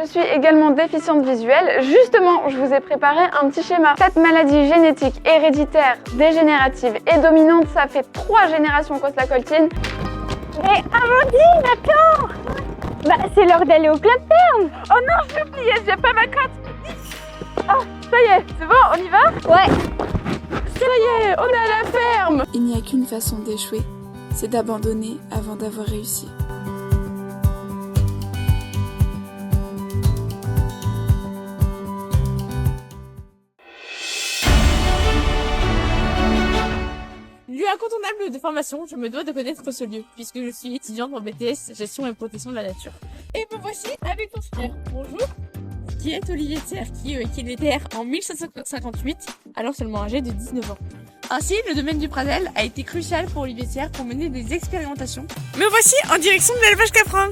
je suis également déficiente visuelle. Justement, je vous ai préparé un petit schéma. 4 maladies génétiques, héréditaires, dégénératives et dominantes, ça fait 3 générations qu'on se la coltine. Mais Amandine, attends! Bah, c'est l'heure d'aller au club ferme! Oh non, je l'ai oublié, j'ai pas ma carte. Ah, ça y est, c'est bon, on y va? Ouais! Ça y est, on est à la ferme! Il n'y a qu'une façon d'échouer, c'est d'abandonner avant d'avoir réussi. Lieu incontournable de formation, je me dois de connaître ce lieu, puisque je suis étudiante en BTS Gestion et Protection de la Nature. Et me voici avec ton frère. Bonjour. Qui est Olivier Thiers, qui est né Terre en 1758, alors seulement âgé de 19 ans. Ainsi, le domaine du Pradel a été crucial pour Olivier Thiers pour mener des expérimentations. Me voici en direction de l'élevage caprin.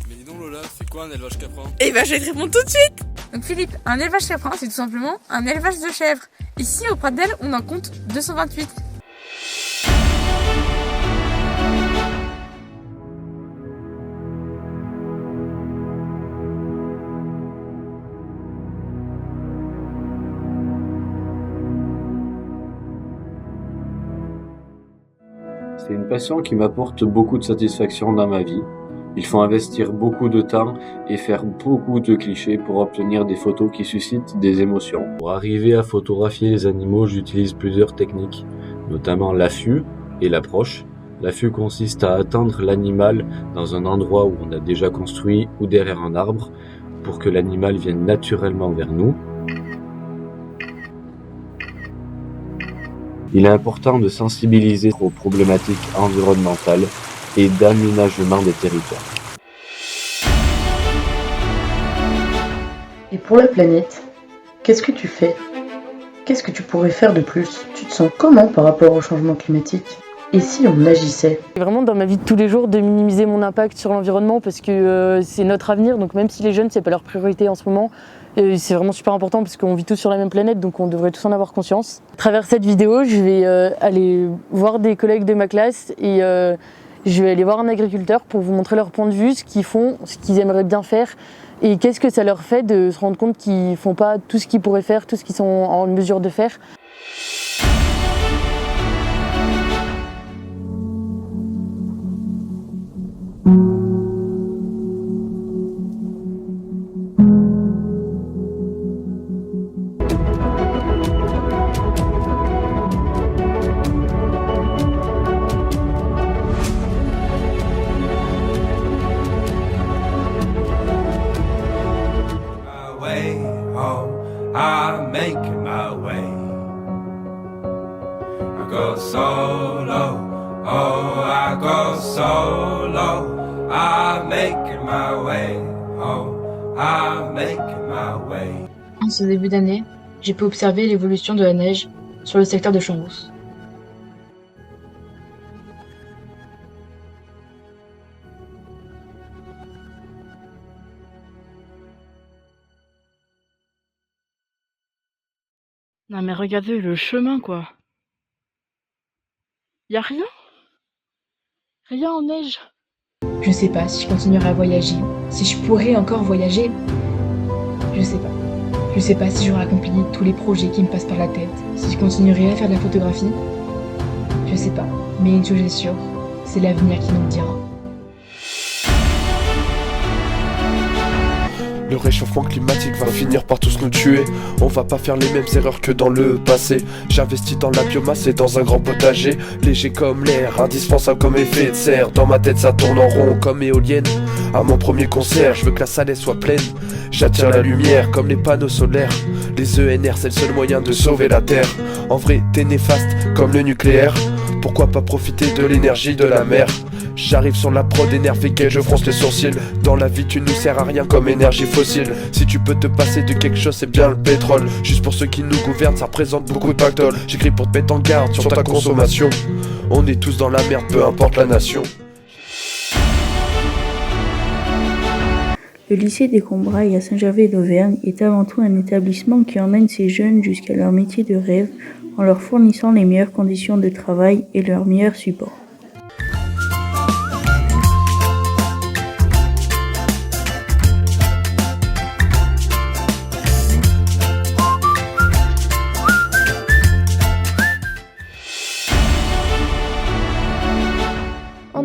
Mais dis donc Lola, c'est quoi un élevage caprin? Eh ben, je vais te répondre tout de suite. Donc Philippe, un élevage caprin, c'est tout simplement un élevage de chèvres. Ici, au Pradel, on en compte 228. C'est une passion qui m'apporte beaucoup de satisfaction dans ma vie. Il faut investir beaucoup de temps et faire beaucoup de clichés pour obtenir des photos qui suscitent des émotions. Pour arriver à photographier les animaux, j'utilise plusieurs techniques, notamment l'affût et l'approche. L'affût consiste à attendre l'animal dans un endroit où on a déjà construit ou derrière un arbre pour que l'animal vienne naturellement vers nous. Il est important de sensibiliser aux problématiques environnementales et d'aménagement des territoires. Et pour la planète, qu'est-ce que tu fais? Qu'est-ce que tu pourrais faire de plus? Tu te sens comment par rapport au changement climatique? Et si on agissait? C'est vraiment dans ma vie de tous les jours de minimiser mon impact sur l'environnement parce que c'est notre avenir, donc même si les jeunes c'est pas leur priorité en ce moment, c'est vraiment super important parce qu'on vit tous sur la même planète, donc on devrait tous en avoir conscience. À travers cette vidéo, je vais aller voir des collègues de ma classe et je vais aller voir un agriculteur pour vous montrer leur point de vue, ce qu'ils font, ce qu'ils aimeraient bien faire et qu'est-ce que ça leur fait de se rendre compte qu'ils font pas tout ce qu'ils pourraient faire, tout ce qu'ils sont en mesure de faire. I'm making my way. I go solo, oh, I go solo. I'm making my way, oh, I'm making my way. En ce début d'année, j'ai pu observer l'évolution de la neige sur le secteur de Champs-Rousse. Non mais regardez le chemin quoi. Y a rien? Rien en neige. Je sais pas si je continuerai à voyager, si je pourrais encore voyager. Je sais pas. Je sais pas si j'aurai accompli tous les projets qui me passent par la tête, si je continuerai à faire de la photographie. Je sais pas. Mais une chose est sûre, c'est l'avenir qui nous le dira. Le réchauffement climatique va finir par tous nous tuer. On va pas faire les mêmes erreurs que dans le passé. J'investis dans la biomasse et dans un grand potager. Léger comme l'air, indispensable comme effet de serre. Dans ma tête ça tourne en rond comme éolienne. À mon premier concert, je veux que la salle soit pleine. J'attire la lumière comme les panneaux solaires. Les ENR c'est le seul moyen de sauver la terre. En vrai t'es néfaste comme le nucléaire. Pourquoi pas profiter de l'énergie de la mer? J'arrive sur la prod énervé qu'elle je fronce les sourcils. Dans la vie tu nous sers à rien comme énergie fossile. Si tu peux te passer de quelque chose c'est bien le pétrole. Juste pour ceux qui nous gouvernent ça représente beaucoup de pactole. J'écris pour te mettre en garde sur ta consommation. On est tous dans la merde peu importe la nation. Le lycée des Combrailles à Saint-Gervais d'Auvergne est avant tout un établissement qui emmène ces jeunes jusqu'à leur métier de rêve en leur fournissant les meilleures conditions de travail et leur meilleur support.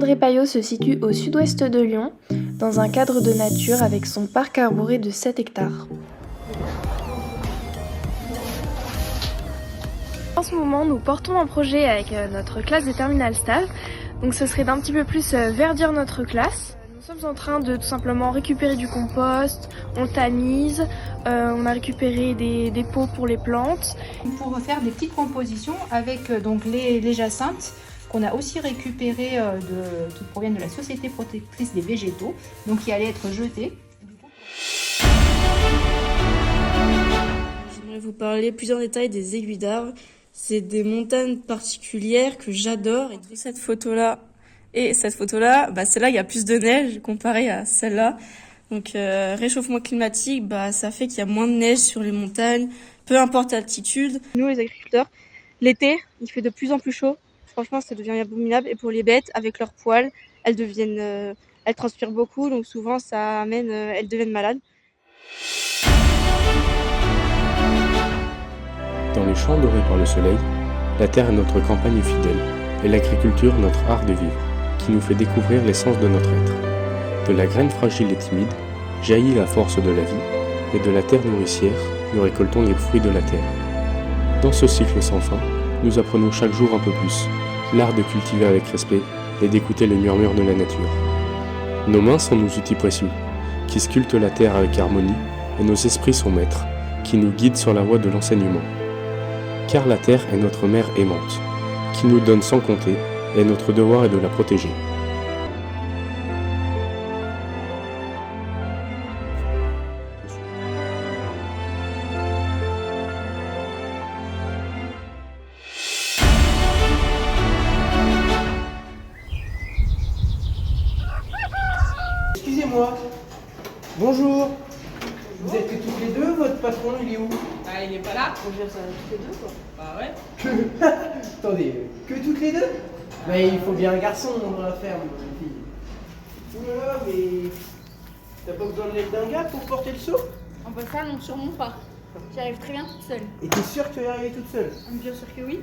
André Payot se situe au sud-ouest de Lyon, dans un cadre de nature avec son parc arboré de 7 hectares. En ce moment, nous portons un projet avec notre classe de Terminal Stav. Donc ce serait d'un petit peu plus verdir notre classe. Nous sommes en train de tout simplement récupérer du compost, on le tamise, on a récupéré des pots pour les plantes. Pour faire des petites compositions avec donc les jacinthes qu'on a aussi récupérées qui proviennent de la Société protectrice des végétaux, donc qui allaient être jetées. J'aimerais vous parler plus en détail des aiguilles d'arbre. C'est des montagnes particulières que j'adore. Et cette photo-là et cette photo-là, celle-là, il y a plus de neige comparé à celle-là. Donc réchauffement climatique, ça fait qu'il y a moins de neige sur les montagnes, peu importe l'altitude. Nous, les agriculteurs, l'été, il fait de plus en plus chaud. Franchement, ça devient abominable. Et pour les bêtes, avec leurs poils, elles transpirent beaucoup. Donc souvent, ça amène, elles deviennent malades. Dans les champs dorés par le soleil, la terre est notre campagne fidèle, et l'agriculture notre art de vivre, qui nous fait découvrir l'essence de notre être. De la graine fragile et timide, jaillit la force de la vie, et de la terre nourricière, nous récoltons les fruits de la terre. Dans ce cycle sans fin, nous apprenons chaque jour un peu plus, l'art de cultiver avec respect, et d'écouter le murmure de la nature. Nos mains sont nos outils précieux, qui sculptent la terre avec harmonie, et nos esprits sont maîtres, qui nous guident sur la voie de l'enseignement. Car la terre est notre mère aimante, qui nous donne sans compter, et notre devoir est de la protéger. Excusez-moi. Bonjour. Vous êtes que toutes les deux, votre patron il est où? Il est pas là. On gère ça toutes les deux quoi. Bah ouais. Attendez, que toutes les deux? Mais il faut bien un garçon dans la ferme, fille. Oulala, mais t'as pas besoin de l'aide d'un gars pour porter le seau? On peut faire, non, sûrement pas. J'y arrive très bien toute seule. Et t'es sûre que tu vas y arriver toute seule? Bien sûr que oui.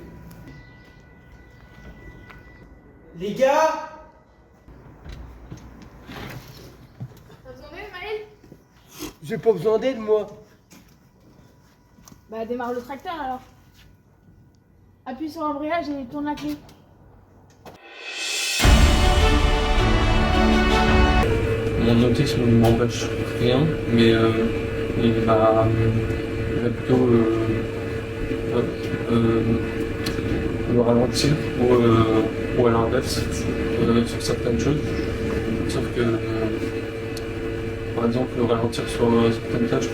Les gars! T'as besoin d'aide, Maëlle? J'ai pas besoin d'aide moi. Bah démarre le tracteur alors. Appuie sur l'embrayage et tourne la clé. Mon autisme ne m'empêche rien, mais il va plutôt le ralentir ou à l'inverse sur certaines choses. Sauf que, par exemple, le ralentir sur certaines tâches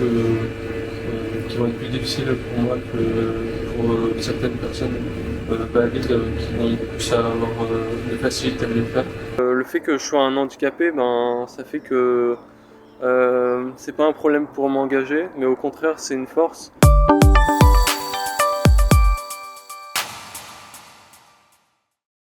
qui vont être plus difficiles pour moi que pour certaines personnes valides qui vont plus avoir de facilité à les faire. Le fait que je sois un handicapé, ça fait que c'est pas un problème pour m'engager, mais au contraire c'est une force.